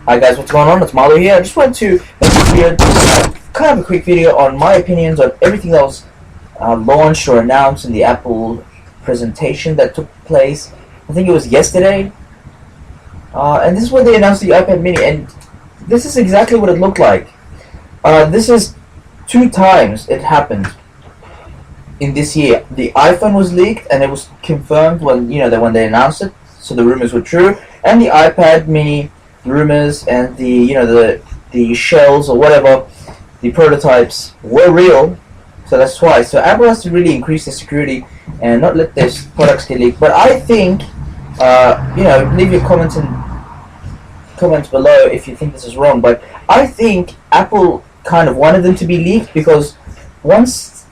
Hi guys, what's going on? It's Marlo here. I just wanted to make a video, kind of a quick video on my opinions on everything that was launched or announced in the Apple presentation that took place. I think it was yesterday. And this is when they announced the iPad mini, and this is exactly what it looked like. This is 2 times it happened in this year. The iPhone was leaked, and it was confirmed when when they announced it, so the rumors were true. And the iPad mini rumors and the shells or whatever, the prototypes were real. So that's twice. So Apple has to really increase their security and not let their products get leaked. But I think, leave your comments below if you think this is wrong. But I think Apple kind of wanted them to be leaked because once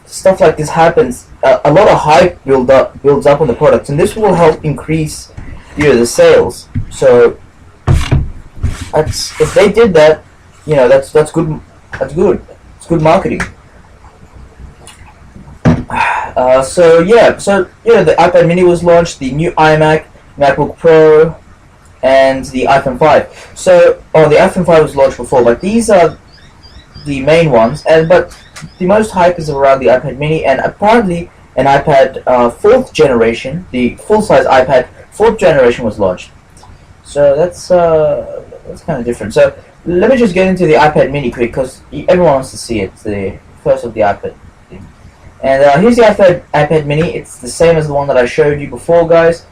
stuff like this happens, a lot of hype builds up on the products, and this will help increase the sales. So if they did that, that's good. That's good. It's good marketing. The iPad mini was launched, the new iMac, MacBook Pro, and the iPhone 5. So, the iPhone 5 was launched before, but these are the main ones. But the most hype is around the iPad mini, and apparently an iPad 4th generation, the full-size iPad 4th generation was launched. So that's kind of different. So let me just get into the iPad mini quick because everyone wants to see it. It's the first of the iPad thing. And here's the iPad mini. It's the same as the one that I showed you before, guys.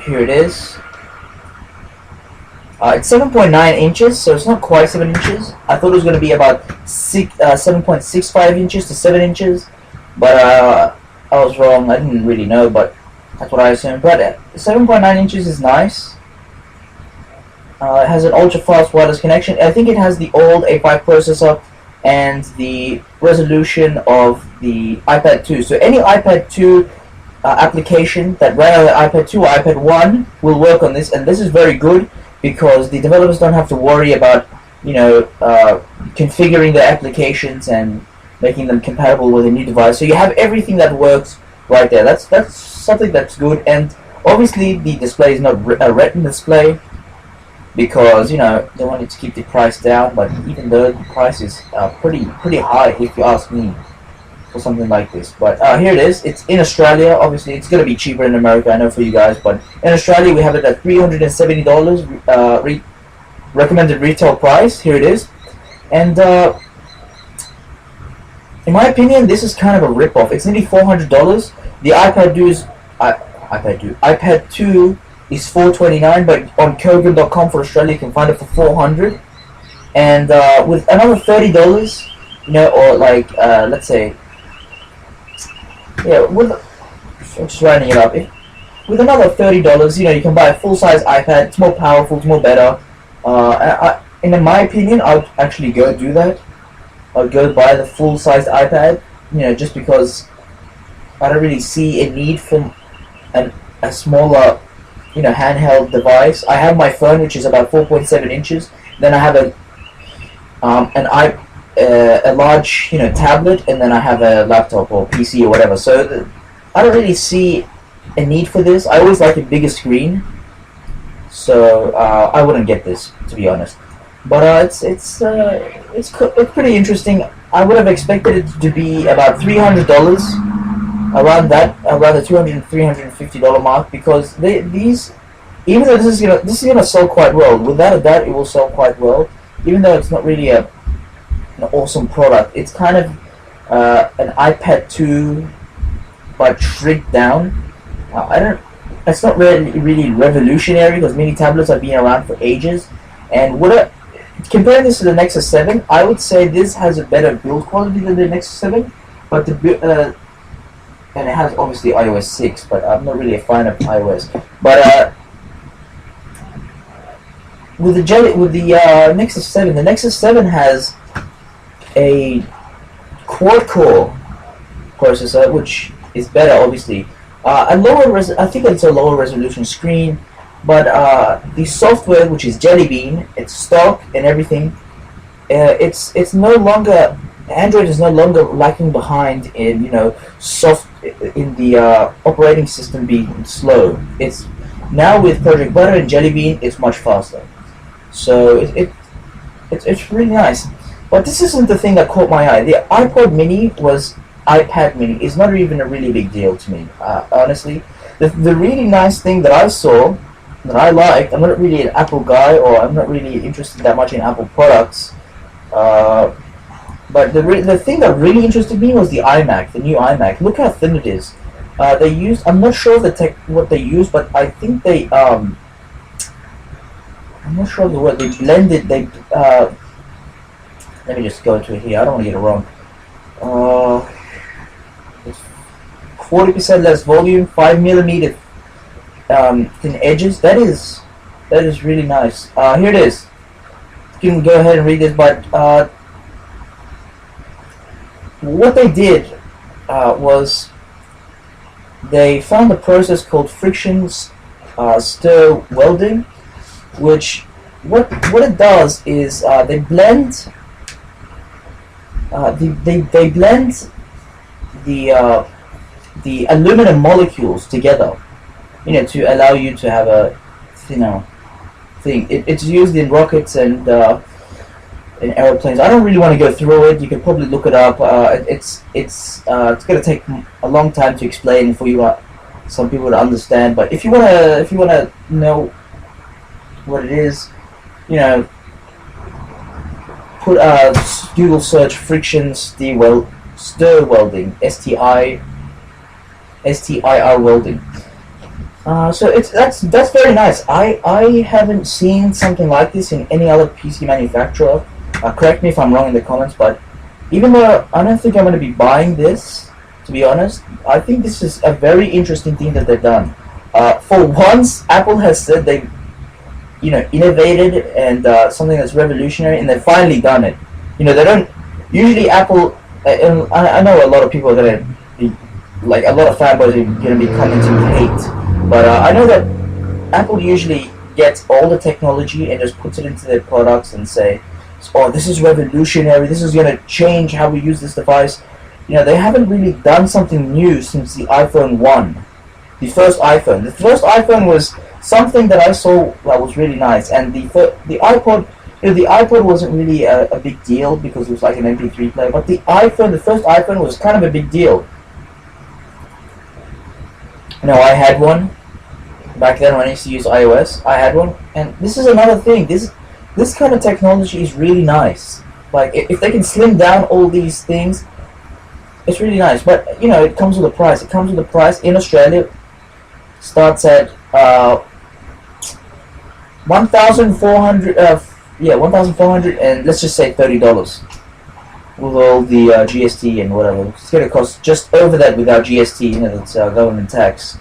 Here it is. It's 7.9 inches, so it's not quite 7 inches. I thought it was going to be about 7.65 inches to 7 inches, but I was wrong. I didn't really know, but that's what I assumed. But 7.9 inches is nice. It has an ultra-fast wireless connection. I think it has the old A5 processor and the resolution of the iPad 2. So any iPad 2 application that ran on the iPad 2 or iPad 1 will work on this, and this is very good because the developers don't have to worry about configuring the applications and making them compatible with a new device. So you have everything that works right there. That's something that's good. And obviously the display is not a Retina display because they wanted to keep the price down. But even though the price is pretty high, if you ask me, for something like this. But here it is. It's in Australia. Obviously, it's going to be cheaper in America, I know, for you guys. But in Australia, we have it at $370 recommended retail price. Here it is. And in my opinion, this is kind of a rip-off. It's nearly $400. The iPad 2 is $429, but on Kogan.com for Australia, you can find it for $400. And with another $30, or like let's say, I'm just rounding it up. With another $30, you can buy a full-size iPad. It's more powerful. It's more better. In my opinion, I would actually go do that. I'd go buy the full-size iPad. Just because I don't really see a need for a smaller, handheld device. I have my phone, which is about 4.7 inches. Then I have a large, tablet, and then I have a laptop or PC or whatever. So I don't really see a need for this. I always like a bigger screen, so I wouldn't get this, to be honest. But it's pretty interesting. I would have expected it to be about $300, around the $200 $350 mark, because these, even though this is gonna sell quite well, without a doubt, it will sell quite well. Even though it's not really an awesome product, it's kind of an iPad 2 but shrink down. It's not really revolutionary because mini tablets have been around for ages. And comparing this to the Nexus 7, I would say this has a better build quality than the Nexus 7, but and it has obviously iOS 6, but I'm not really a fan of iOS. But with the Nexus 7, the Nexus 7 has a quad-core processor, which is better, obviously. I think it's a lower resolution screen, but the software, which is Jelly Bean, it's stock and everything. It's no longer, Android is no longer lacking behind in the operating system being slow. Now with Project Butter and Jelly Bean, it's much faster. So it's really nice. But this isn't the thing that caught my eye. The iPad Mini is not even a really big deal to me, honestly. The really nice thing that I saw, that I liked, I'm not really an Apple guy, or I'm not really interested that much in Apple products, but the thing that really interested me was the iMac, the new iMac. Look how thin it is. I'm not sure what they use, but I think I'm not sure of the word, they blended, let me just go into it here, I don't want to get it wrong. It's 40% less volume, 5mm thin edges. That is really nice. Here it is. You can go ahead and read this, but what they did was they found a process called friction stir welding, which what it does is they blend they blend the aluminum molecules together, to allow you to have a thing. It's used in rockets and in aeroplanes. I don't really want to go through it. You can probably look it up. It's going to take a long time to explain for you, some people to understand. But if you wanna know what it is, put Google search friction stir welding, STIR welding. So that's very nice. I haven't seen something like this in any other PC manufacturer. Correct me if I'm wrong in the comments, but even though I don't think I'm going to be buying this, to be honest, I think this is a very interesting thing that they've done. For once, Apple has said they, innovated and something that's revolutionary, and they've finally done it. They don't usually Apple. And I know a lot of people are going to be like, a lot of fanboys are going to be coming to hate, but I know that Apple usually gets all the technology and just puts it into their products and say, "Oh, this is revolutionary. This is going to change how we use this device." They haven't really done something new since the iPhone 1, the first iPhone. The first iPhone was something that I saw that was really nice, and the iPod. The iPod wasn't really a big deal because it was like an MP3 player, but the first iPhone was kind of a big deal. I had one back then when I used to use iOS. I had one, and this is another thing. This kind of technology is really nice. Like, if they can slim down all these things, it's really nice. But it comes with a price. It comes with a price in Australia. Starts at 1,400. 1,400, and let's just say $30 with all the GST and whatever. It's going to cost just over that without GST. That's government tax.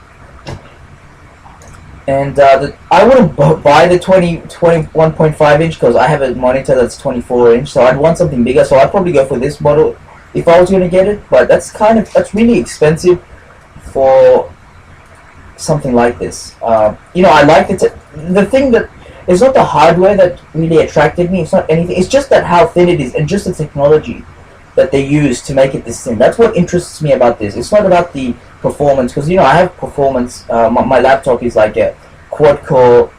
And I wouldn't buy the 21.5 inch because I have a monitor that's 24 inch, so I'd want something bigger. So I'd probably go for this model if I was going to get it. But that's really expensive for something like this. I like the thing that. It's not the hardware that really attracted me. It's not anything. It's just that how thin it is and just the technology that they use to make it this thin. That's what interests me about this. It's not about the performance, because I have performance. My laptop is like a quad-core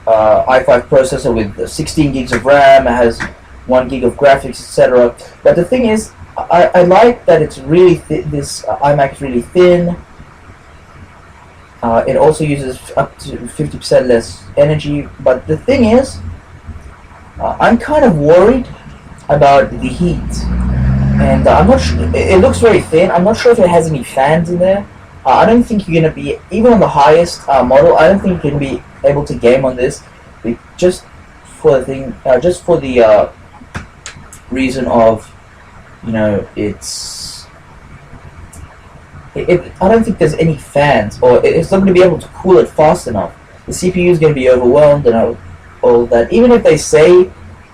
i5 processor with 16 gigs of RAM. It has 1 gig of graphics, etc. But the thing is, I like that it's really this iMac is really thin. It also uses up to 50% less energy, but the thing is, I'm kind of worried about the heat, and I'm not sure. It looks very thin. I'm not sure if it has any fans in there. I don't think you're gonna be, even on the highest model, I don't think you're gonna be able to game on this, just for the reason of, it's. I don't think there's any fans, or it's not going to be able to cool it fast enough. The CPU is going to be overwhelmed and all that. Even if they say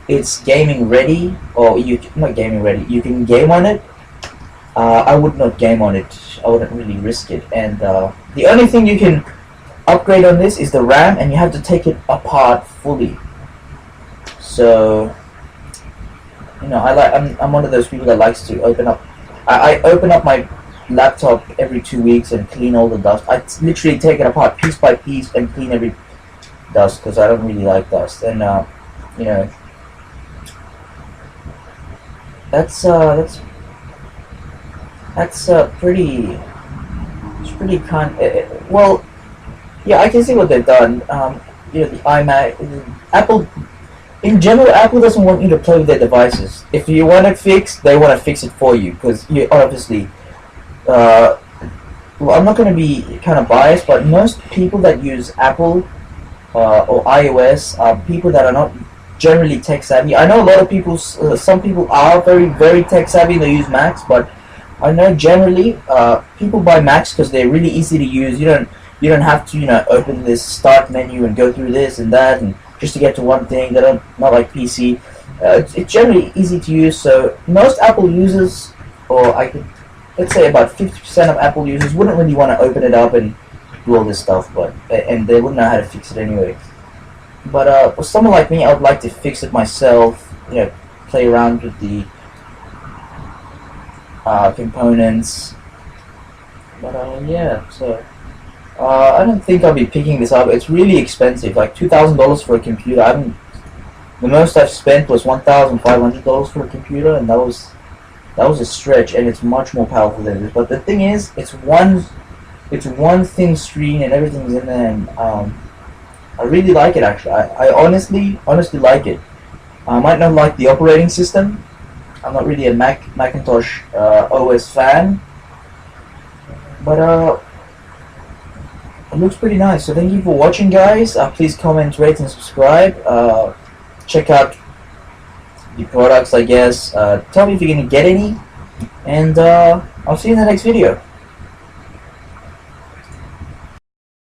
it's gaming ready, or not gaming ready, you can game on it. I would not game on it. I wouldn't really risk it. And the only thing you can upgrade on this is the RAM, and you have to take it apart fully. So, I'm one of those people that likes to open up. I open up my laptop every 2 weeks and clean all the dust. I literally take it apart piece by piece and clean every dust because I don't really like dust. And you know, that's pretty. It's pretty well. Yeah, I can see what they've done. The iMac, Apple. In general, Apple doesn't want you to play with their devices. If you want it fixed, they want to fix it for you because you obviously. Well, I'm not going to be kind of biased, but most people that use Apple or iOS are people that are not generally tech savvy. I know a lot of people, some people are very, very tech savvy. They use Macs, but I know generally people buy Macs because they're really easy to use. You don't have to open this start menu and go through this and that and just to get to one thing. They don't not like PC. It's generally easy to use. So most Apple users, or let's say about 50% of Apple users, wouldn't really want to open it up and do all this stuff, and they wouldn't know how to fix it anyway. But for someone like me, I would like to fix it myself. Play around with the components. But yeah, so I don't think I'll be picking this up. It's really expensive, like $2,000 for a computer. The most I've spent was $1,500 for a computer, and that was a stretch, and it's much more powerful than this. But the thing is, it's one thin screen and everything's in there, and I really like it actually. I honestly like it. I might not like the operating system. I'm not really a Macintosh OS fan, but it looks pretty nice. So thank you for watching, guys. Please comment, rate, and subscribe. Check out the products, I guess. Tell me if you're gonna get any, and I'll see you in the next video.